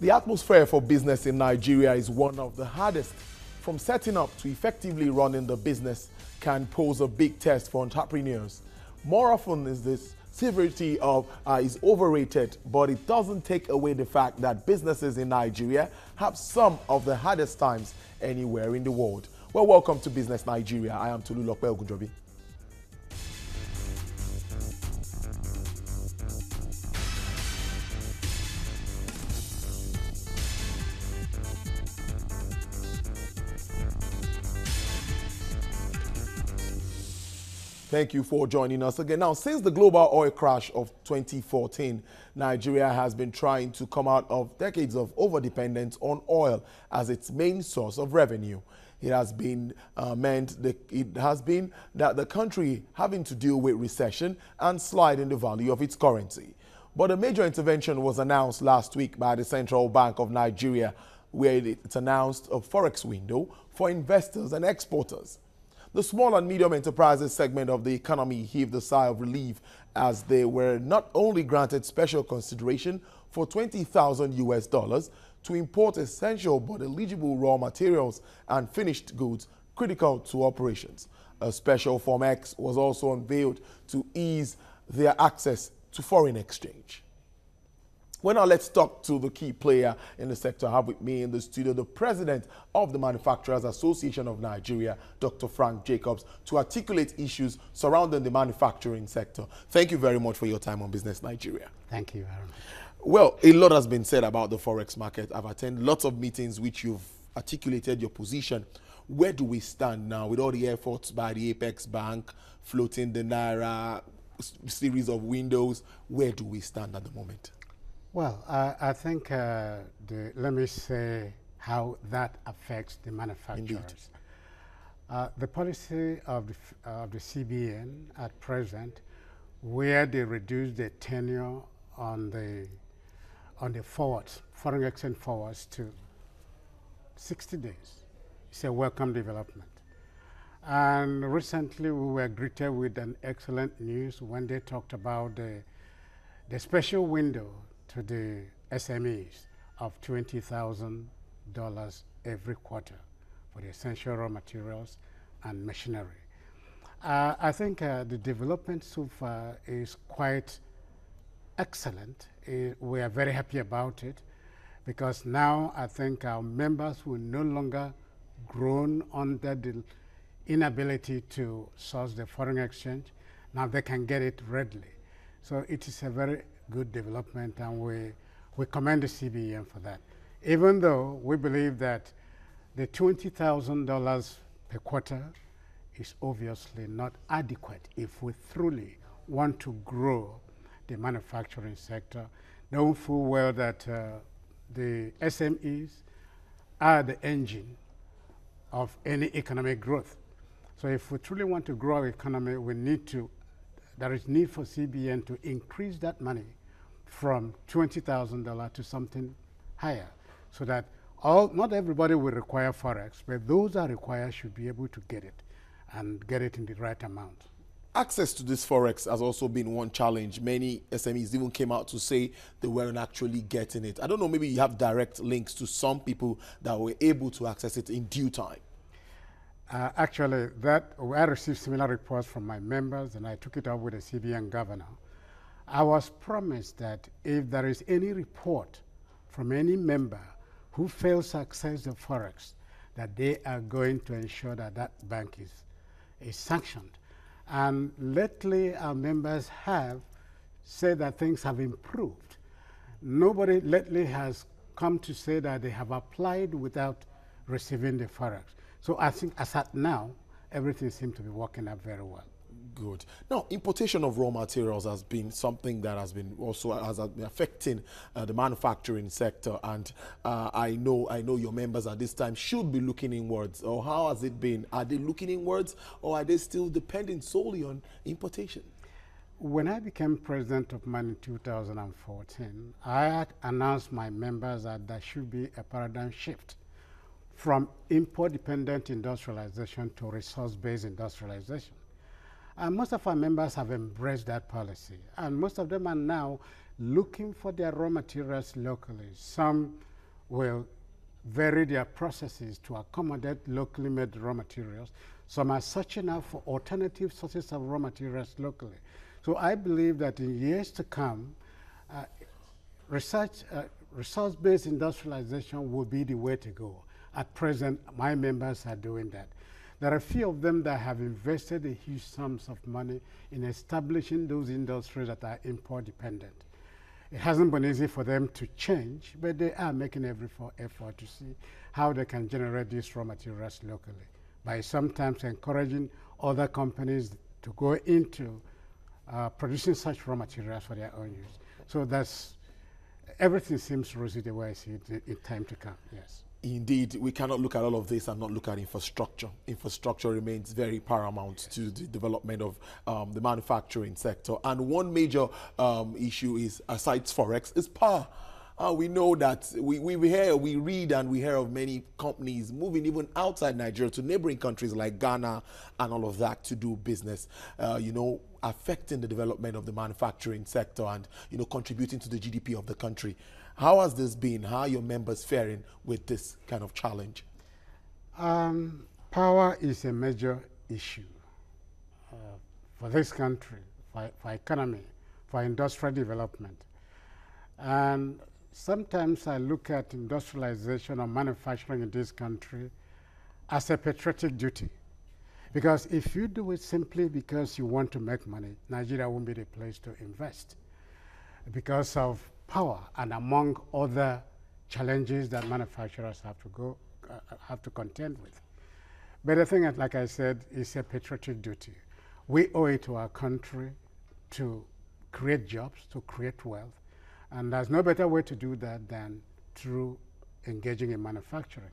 The atmosphere for business in Nigeria is one of the hardest. From setting up to effectively running the business can pose a big test for entrepreneurs. More often is this severity is overrated, but it doesn't take away the fact that businesses in Nigeria have some of the hardest times anywhere in the world. Well, welcome to Business Nigeria. I am Tolu Lokpe Ogunjobi. Thank you for joining us again. Now, since the global oil crash of 2014, Nigeria has been trying to come out of decades of overdependence on oil as its main source of revenue. It has been that the country having to deal with recession and slide in the value of its currency. But a major intervention was announced last week by the Central Bank of Nigeria, where it announced a Forex window for investors and exporters. The small and medium enterprises segment of the economy heaved a sigh of relief as they were not only granted special consideration for $20,000 to import essential but eligible raw materials and finished goods critical to operations. A special Form X was also unveiled to ease their access to foreign exchange. Well, now let's talk to the key player in the sector. I have with me in the studio the president of the Manufacturers Association of Nigeria, Dr. Frank Jacobs, to articulate issues surrounding the manufacturing sector. Thank you very much for your time on Business Nigeria. Thank you, Aaron. Well, a lot has been said about the Forex market. I've attended lots of meetings which you've articulated your position. Where do we stand now with all the efforts by the Apex Bank, floating the Naira, series of windows? Where do we stand at the moment? Well, I think let me say how that affects the manufacturers. The policy of the CBN at present, where they reduce the tenure on the forwards, foreign exchange forwards, to 60 days, is a welcome development. And recently we were greeted with an excellent news when they talked about the special window to the SMEs of $20,000 every quarter for the essential raw materials and machinery. I think the development so far is quite excellent. We are very happy about it because now I think our members will no longer groan under the inability to source the foreign exchange. Now they can get it readily. So it is a very good development, and we commend the CBN for that. Even though we believe that the $20,000 per quarter is obviously not adequate if we truly want to grow the manufacturing sector, knowing full well that the SMEs are the engine of any economic growth. So if we truly want to grow our economy, there is need for CBN to increase that money from $20,000 to something higher, so that not everybody will require Forex, but those that require should be able to get it and get it in the right amount. Access to this Forex has also been one challenge. Many SMEs even came out to say they weren't actually getting it. I don't know, maybe you have direct links to some people that were able to access it in due time. Actually, I received similar reports from my members, and I took it up with the CBN governor. I was promised that if there is any report from any member who fails to access the Forex, that they are going to ensure that that bank is sanctioned. And lately, our members have said that things have improved. Nobody lately has come to say that they have applied without receiving the Forex. So I think as at now, everything seems to be working out very well. Good. Now, importation of raw materials has been something that has been affecting the manufacturing sector, and I know your members at this time should be looking inwards. Or how has it been? Are they looking inwards, or are they still depending solely on importation? When I became president of MAN in 2014, I had announced my members that there should be a paradigm shift from import-dependent industrialization to resource-based industrialization. And most of our members have embraced that policy. And most of them are now looking for their raw materials locally. Some will vary their processes to accommodate locally made raw materials. Some are searching out for alternative sources of raw materials locally. So I believe that in years to come, resource-based industrialization will be the way to go. At present, my members are doing that. There are a few of them that have invested a huge sums of money in establishing those industries that are import dependent. It hasn't been easy for them to change, but they are making every effort to see how they can generate these raw materials locally by sometimes encouraging other companies to go into producing such raw materials for their own use. So everything seems rosy the way I see it in time to come, yes. Indeed, we cannot look at all of this and not look at infrastructure. Infrastructure remains very paramount to the development of the manufacturing sector. And one major issue is, aside Forex, is power. We know that we read and we hear of many companies moving even outside Nigeria to neighboring countries like Ghana and all of that to do business, affecting the development of the manufacturing sector and, contributing to the GDP of the country. How has this been? How are your members faring with this kind of challenge? Power is a major issue for this country, for economy, for industrial development. And sometimes I look at industrialization or manufacturing in this country as a patriotic duty. Because if you do it simply because you want to make money, Nigeria won't be the place to invest because of power and among other challenges that manufacturers have to contend with. But the thing, like I said, is a patriotic duty. We owe it to our country to create jobs, to create wealth, and there's no better way to do that than through engaging in manufacturing.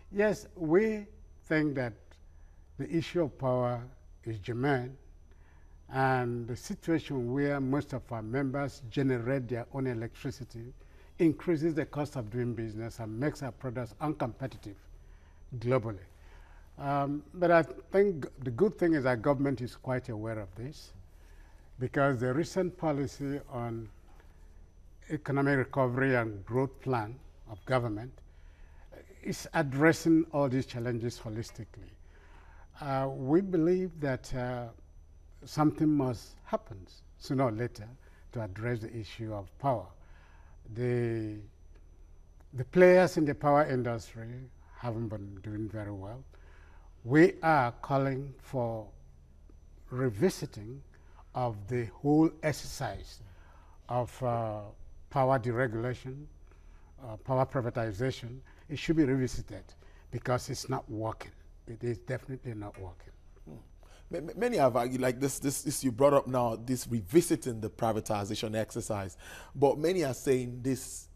Yes, we think that the issue of power is germane, and the situation where most of our members generate their own electricity increases the cost of doing business and makes our products uncompetitive globally. But I think the good thing is our government is quite aware of this, because the recent policy on economic recovery and growth plan of government is addressing all these challenges holistically. We believe that something must happen sooner or later to address the issue of power. The players in the power industry haven't been doing very well. We are calling for revisiting of the whole exercise of power deregulation, power privatization. It should be revisited because it's not working. It is definitely not working. Many have argued, like this you brought up now, this revisiting the privatization exercise, but many are saying this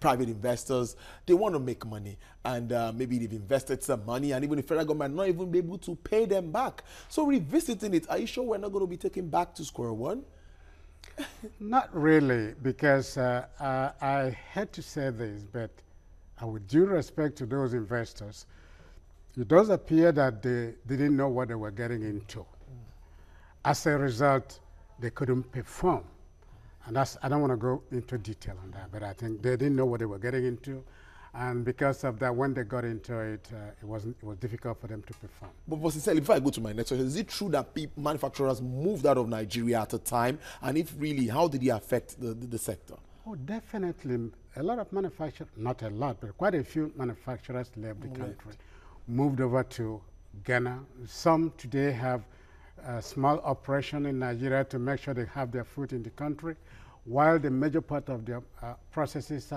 private investors, they want to make money, and maybe they've invested some money, and even the federal government not even be able to pay them back. So revisiting it, are you sure we're not going to be taken back to square one? Not really, because I had to say this, but with due respect to those investors, it does appear that they didn't know what they were getting into. As a result, they couldn't perform. And I don't want to go into detail on that, but I think they didn't know what they were getting into. And because of that, when they got into it, it was difficult for them to perform. But sincerely, before I go to my next question, is it true that manufacturers moved out of Nigeria at a time? And if really, how did it affect the sector? Oh, definitely. A lot of manufacturers, not a lot, but quite a few manufacturers left the country, moved over to Ghana. Some today have a small operation in Nigeria to make sure they have their food in the country, while the major part of their processes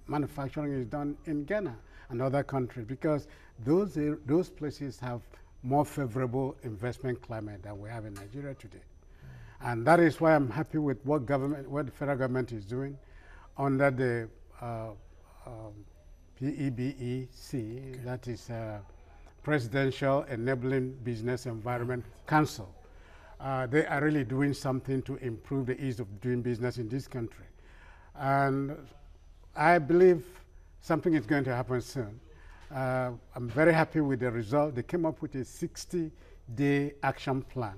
manufacturing is done in Ghana and other countries, because those places have more favorable investment climate than we have in Nigeria today. And that is why I'm happy with what the federal government is doing under the PEBEC, that is Presidential Enabling Business Environment Council. They are really doing something to improve the ease of doing business in this country. And I believe something is going to happen soon. I'm very happy with the result. They came up with a 60-day action plan.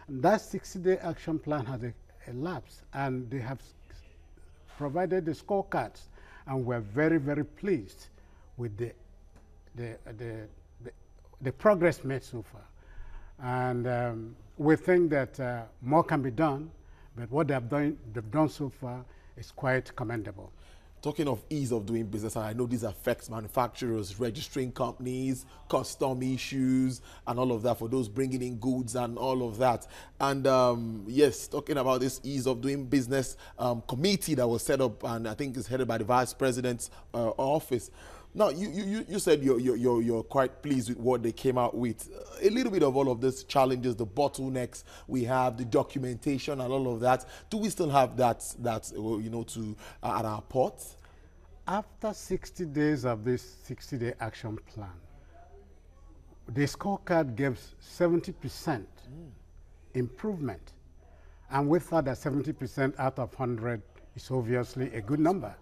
And that 60-day action plan has elapsed, and they have provided the scorecards, and we're very, very pleased with the progress made so far. And we think that more can be done, but what they've done so far is quite commendable. Talking of ease of doing business, and I know this affects manufacturers, registering companies, custom issues, and all of that for those bringing in goods and all of that. And yes, talking about this ease of doing business committee that was set up, and I think is headed by the Vice President's office. Now, you said you're quite pleased with what they came out with. A little bit of all of these challenges, the bottlenecks we have, the documentation and all of that. Do we still have that at our ports? After 60 days of this 60-day action plan, the scorecard gives 70% improvement. And we thought that 70% out of 100 is obviously a good number.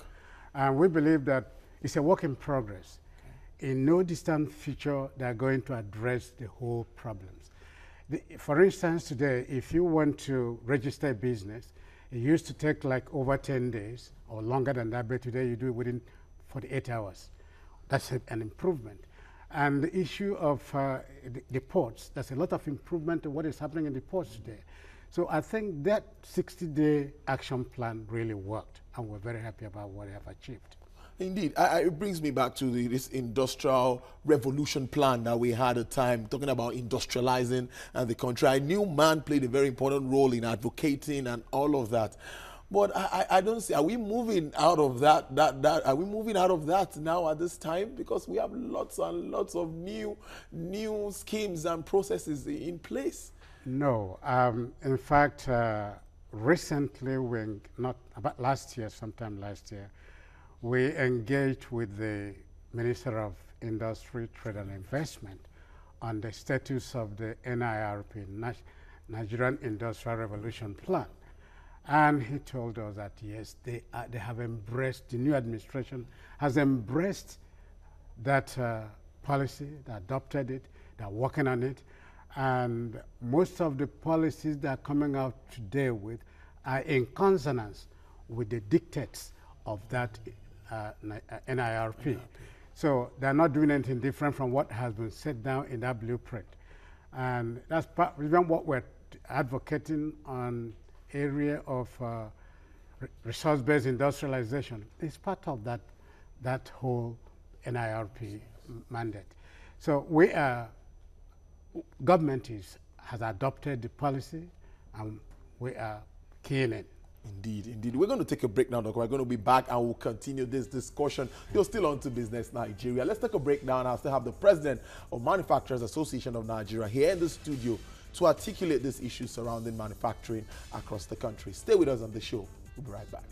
And we believe that it's a work in progress. Okay. In no distant future, they're going to address the whole problems. For instance, today, if you want to register a business, it used to take like over 10 days or longer than that, but today you do it within 48 hours. That's an improvement. And the issue of the ports, there's a lot of improvement in what is happening in the ports today. So I think that 60-day action plan really worked, and we're very happy about what they have achieved. Indeed. It brings me back to this industrial revolution plan that we had at the time, talking about industrializing the country. I knew man played a very important role in advocating and all of that. But I don't see, are we moving out of that? Are we moving out of that now at this time? Because we have lots and lots of new schemes and processes in place. No. In fact, recently, about last year, sometime last year, we engaged with the Minister of Industry, Trade and Investment on the status of the NIRP, Nigerian Industrial Revolution Plan. And he told us that, yes, they have embraced, the new administration has embraced that policy, they adopted it, they're working on it. And most of the policies that are coming out today with are in consonance with the dictates of that NIRP. So they're not doing anything different from what has been set down in that blueprint. And that's even what we're advocating on area of resource-based industrialization. It's part of that whole NIRP mandate. So government has adopted the policy, and we are keying in. Indeed, indeed. We're going to take a break now, Doctor. We're going to be back and we'll continue this discussion. You're still on to Business Nigeria. Let's take a break now, and I'll still have the President of Manufacturers Association of Nigeria here in the studio to articulate these issues surrounding manufacturing across the country. Stay with us on the show. We'll be right back.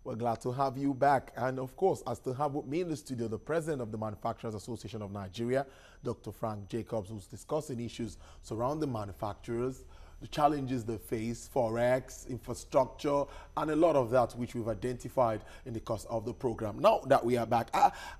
We're glad to have you back. And of course, I still have with me in the studio the President of the Manufacturers Association of Nigeria, Dr. Frank Jacobs, who's discussing issues surrounding manufacturers, the challenges they face, Forex, infrastructure, and a lot of that which we've identified in the course of the program. Now that we are back,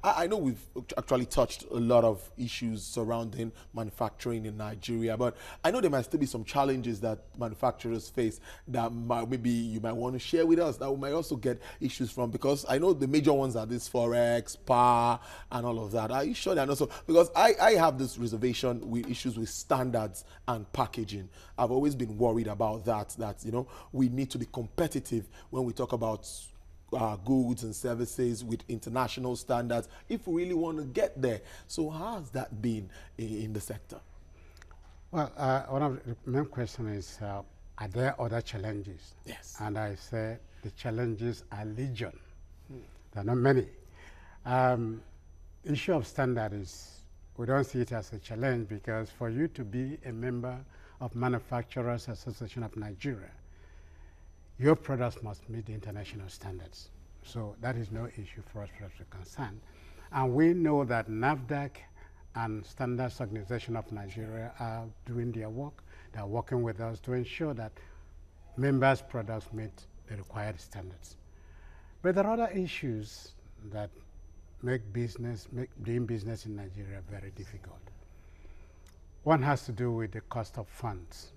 I know we've actually touched a lot of issues surrounding manufacturing in Nigeria, but I know there might still be some challenges that manufacturers face that maybe you might want to share with us, that we might also get issues from, because I know the major ones are this Forex, PAR, and all of that. Are you sure that also? Because I have this reservation with issues with standards and packaging. I've always been worried about that you know, we need to be competitive when we talk about goods and services with international standards if we really want to get there. So how has that been in the sector? Well, one of the main questions is, are there other challenges? Yes. And I say the challenges are legion. There are not many. Issue of standard is, we don't see it as a challenge, because for you to be a member of Manufacturers Association of Nigeria, your products must meet the international standards. So that is no issue for us to concern. And we know that NAFDAC and Standards Organization of Nigeria are doing their work. They're working with us to ensure that members' products meet the required standards. But there are other issues that make doing business in Nigeria very difficult. One has to do with the cost of funds.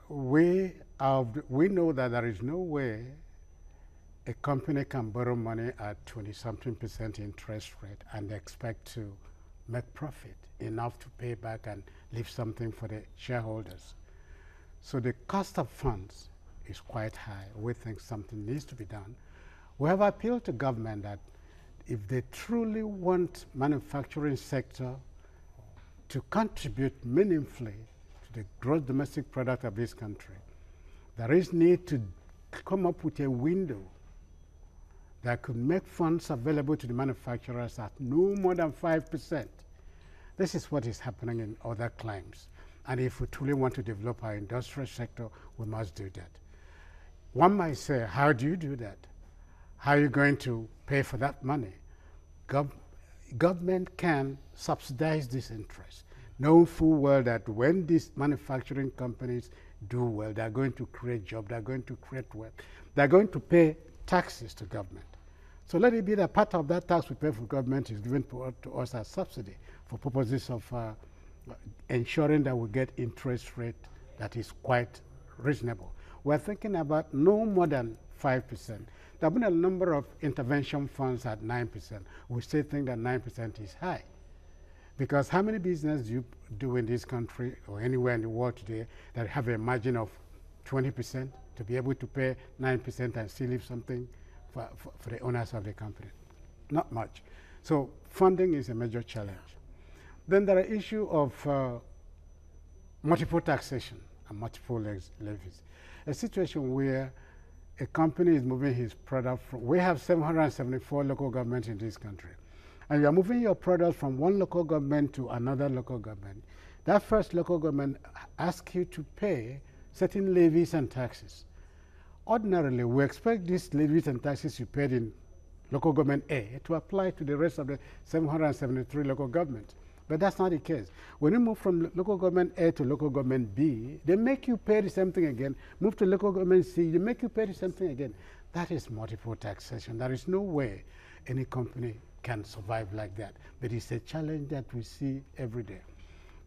We know that there is no way a company can borrow money at 20-something% interest rate and expect to make profit enough to pay back and leave something for the shareholders. So the cost of funds is quite high. We think something needs to be done. We have appealed to government that if they truly want manufacturing sector to contribute meaningfully to the gross domestic product of this country, there is need to come up with a window that could make funds available to the manufacturers at no more than 5%. This is what is happening in other climes. And if we truly want to develop our industrial sector, we must do that. One might say, how do you do that? How are you going to pay for that money? Government can subsidize this interest, knowing full well that when these manufacturing companies do well, they're going to create jobs, they're going to create wealth, they're going to pay taxes to government. So let it be that part of that tax we pay for government is given to us as subsidy for purposes of ensuring that we get interest rate that is quite reasonable. We're thinking about no more than 5%. There have been a number of intervention funds at 9%. We still think that 9% is high. Because how many businesses do you do in this country or anywhere in the world today that have a margin of 20% to be able to pay 9% and still leave something for the owners of the company? Not much. So funding is a major challenge. Then there are issues of multiple taxation and multiple levies. A situation where a company is moving his product from, we have 774 local governments in this country, and you are moving your product from one local government to another local government. That first local government asks you to pay certain levies and taxes. Ordinarily, we expect these levies and taxes you paid in local government A to apply to the rest of the 773 local governments. But that's not the case. When you move from local government A to local government B, they make you pay the same thing again. Move to local government C, they make you pay the same thing again. That is multiple taxation. There is no way any company can survive like that. But it's a challenge that we see every day.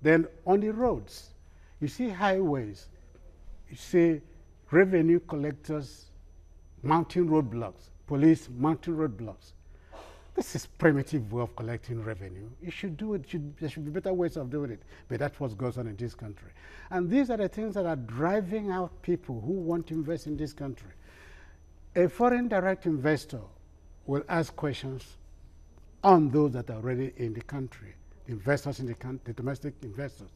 Then on the roads, you see highways, you see revenue collectors mounting roadblocks, police mounting roadblocks. This is primitive way of collecting revenue. You should do it. There should be better ways of doing it. But that's what goes on in this country. And these are the things that are driving out people who want to invest in this country. A foreign direct investor will ask questions on those that are already in the country, the investors in the country, the domestic investors.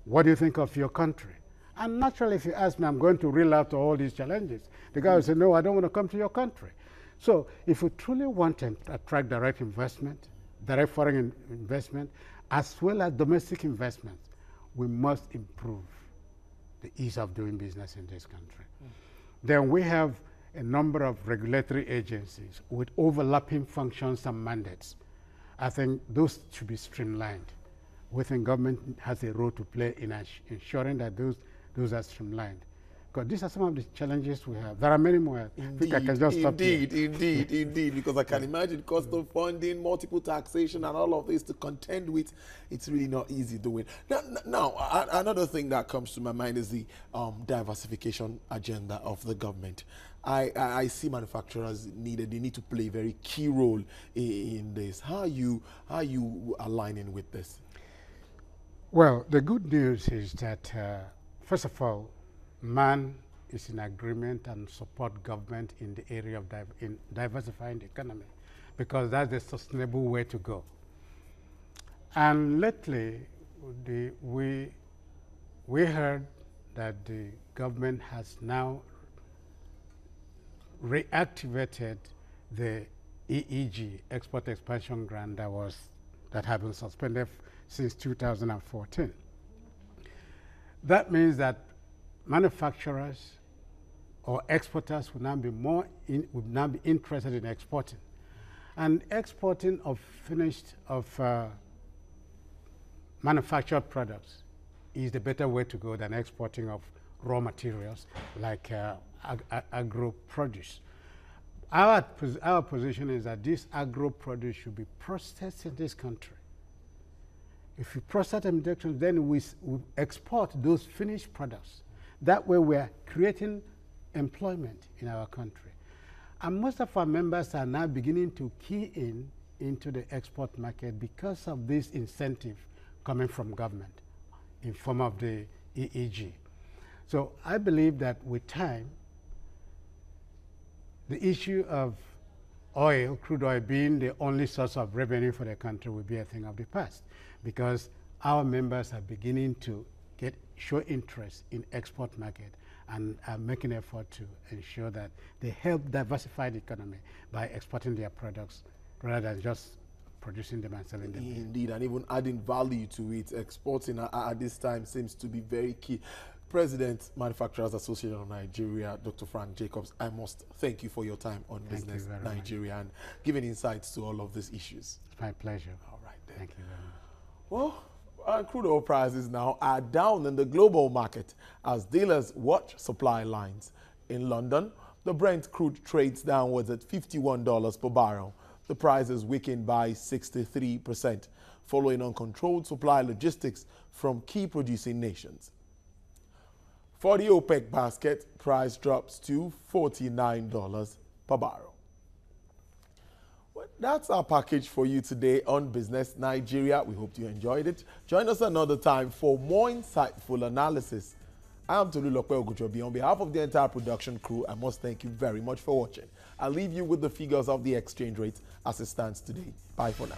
What do you think of your country? And naturally, if you ask me, I'm going to reel out all these challenges. The guy will say, no, I don't want to come to your country. So if we truly want to attract direct investment, direct foreign investment, as well as domestic investments, we must improve the ease of doing business in this country. Then we have a number of regulatory agencies with overlapping functions and mandates. I think those should be streamlined. We think government has a role to play in ensuring that those are streamlined. Because these are some of the challenges we have. There are many more. Indeed, I think I can just stop here. Indeed. Because I can imagine cost of funding, multiple taxation, and all of this to contend with. It's really not easy doing. Now, another thing that comes to my mind is the diversification agenda of the government. I see manufacturers they need to play a very key role in this. How are you aligning with this? Well, the good news is that, first of all, man is in agreement and support government in the area of diversifying the economy, because that's the sustainable way to go. And lately, we heard that the government has now reactivated the EEG, Export Expansion Grant, that had been suspended since 2014. That means that manufacturers or exporters will now be interested in exporting, and exporting of manufactured products is the better way to go than exporting of raw materials like agro produce. Our position is that this agro produce should be processed in this country. If we process them injections, then we export those finished products. That way we are creating employment in our country. And most of our members are now beginning to key into the export market because of this incentive coming from government in form of the EEG. So I believe that with time, the issue of oil, crude oil being the only source of revenue for the country will be a thing of the past, because our members are beginning to show interest in export market and are making effort to ensure that they help diversify the economy by exporting their products rather than just producing them and selling them. Indeed, and even adding value to it. Exporting at this time seems to be very key. President, Manufacturers Association of Nigeria, Dr. Frank Jacobs, I must thank you for your time on Business Nigeria and giving insights to all of these issues. It's my pleasure. All right, then. Thank you very much. Well, crude oil prices now are down in the global market as dealers watch supply lines. In London, the Brent crude trades downwards at $51 per barrel. The price is weakened by 63%, following uncontrolled supply logistics from key producing nations. For the OPEC basket, price drops to $49 per barrel. Well, that's our package for you today on Business Nigeria. We hope you enjoyed it. Join us another time for more insightful analysis. I'm Tolu Lokwe Ogujobi. On behalf of the entire production crew, I must thank you very much for watching. I'll leave you with the figures of the exchange rate as it stands today. Bye for now.